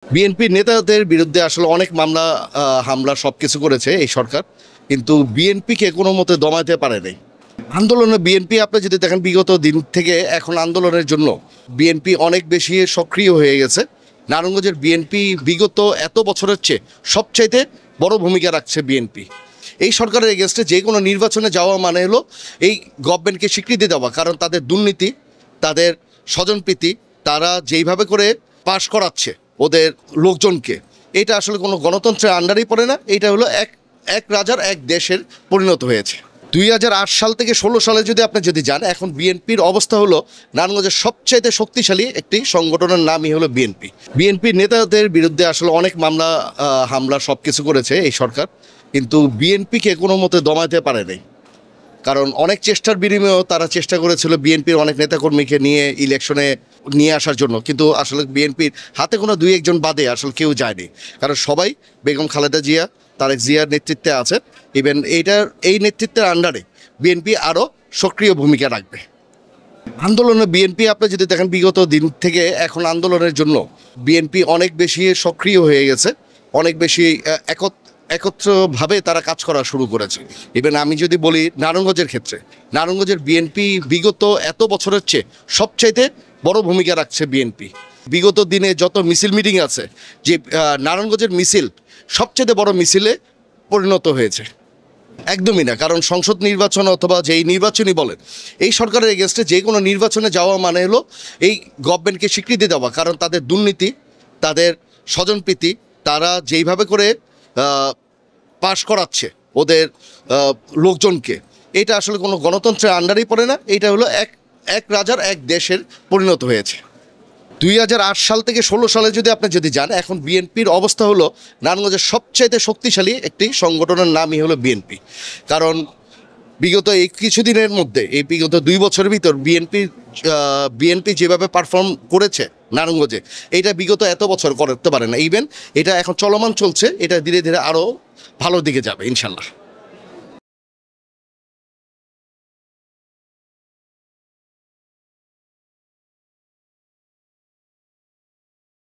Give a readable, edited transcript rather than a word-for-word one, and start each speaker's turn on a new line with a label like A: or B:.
A: বিএনপির নেতাদের বিরুদ্ধে আসলে অনেক মামলা হামলা সব কিছু করেছে এই সরকার, কিন্তু বিএনপিকে কোনো মতে দমাতে পারে নাই। আন্দোলনে বিএনপি আপনি যদি দেখেন বিগত দিন থেকে এখন আন্দোলনের জন্য বিএনপি অনেক বেশি সক্রিয় হয়ে গেছে। নারায়ণগঞ্জের বিএনপি বিগত এত বছরের চেয়ে সবচাইতে বড় ভূমিকা রাখছে বিএনপি। এই সরকারের এগেনস্টে যে কোনো নির্বাচনে যাওয়া মানে হলো এই গভর্নমেন্টকে স্বীকৃতি দেওয়া, কারণ তাদের দুর্নীতি, তাদের স্বজনপ্রীতি, তারা যেইভাবে করে পাশ করাচ্ছে ওদের লোকজনকে, এটা আসলে কোনো গণতন্ত্রের আন্ডারেই পড়ে না। এটা হলো এক রাজার এক দেশের পরিণত হয়েছে। 2008 সাল থেকে 16 সালে যদি যান, এখন বিএনপির অবস্থা হলো নারায়ণগঞ্জের সবচাইতে শক্তিশালী একটি সংগঠনের নামই হলো বিএনপি। বিএনপির নেতাদের বিরুদ্ধে আসলে অনেক মামলা হামলা সব কিছু করেছে এই সরকার, কিন্তু বিএনপিকে কোনো মতে দমাতে পারে নাই। কারণ অনেক চেষ্টার বিনিময়েও তারা চেষ্টা করেছিল বিএনপির অনেক নেতাকর্মীকে নিয়ে ইলেকশনে নিয়ে আসার জন্য, কিন্তু আসলে বিএনপির হাতে কোনো দুই একজন বাদে আসলে কেউ যায়নি। কারণ সবাই বেগম খালেদা জিয়া, তারেক জিয়ার নেতৃত্বে আছে। ইভেন এই নেতৃত্বের আন্ডারে বিএনপি আরও সক্রিয় ভূমিকা রাখবে। আন্দোলনে বিএনপি আপনি যদি দেখেন বিগত দিন থেকে এখন আন্দোলনের জন্য বিএনপি অনেক বেশি সক্রিয় হয়ে গেছে, অনেক বেশি একত্রভাবে তারা কাজ করা শুরু করেছে। ইভেন আমি যদি বলি নারায়ণগঞ্জের ক্ষেত্রে, নারায়ণগঞ্জের বিএনপি বিগত এত বছরের চেয়ে সবচাইতে বড় ভূমিকা রাখছে বিএনপি। বিগত দিনে যত মিছিল মিটিং আছে, যে নারায়ণগঞ্জের মিছিল সবচেয়ে বড় মিছিলে পরিণত হয়েছে। একদমই না, কারণ সংসদ নির্বাচন অথবা যেই নির্বাচনই বলেন, এই সরকারের এগেনস্টে যে কোনো নির্বাচনে যাওয়া মানে হলো এই গভর্নমেন্টকে স্বীকৃতি দেওয়া, কারণ তাদের দুর্নীতি, তাদের স্বজনপ্রীতি, তারা যেইভাবে করে পাশ করাচ্ছে ওদের লোকজনকে, এটা আসলে কোনো গণতন্ত্রের আন্ডারেই পড়ে না। এটা হলো এক রাজার এক দেশের পরিণত হয়েছে। 2008 সাল থেকে 16 সালে যদি যান, এখন বিএনপির অবস্থা হলো নারায়ণগঞ্জের সবচাইতে শক্তিশালী একটি সংগঠনের নামই হলো বিএনপি। কারণ বিগত এই কিছুদিনের মধ্যে, এই বিগত 2 বছরের ভিতর বিএনপি যেভাবে পারফর্ম করেছে নারায়ণগঞ্জে, এটা বিগত এত বছর করতে পারে না। ইভেন এটা এখন চলমান চলছে, এটা ধীরে ধীরে আরও ভালো দিকে যাবে ইনশাল্লাহ।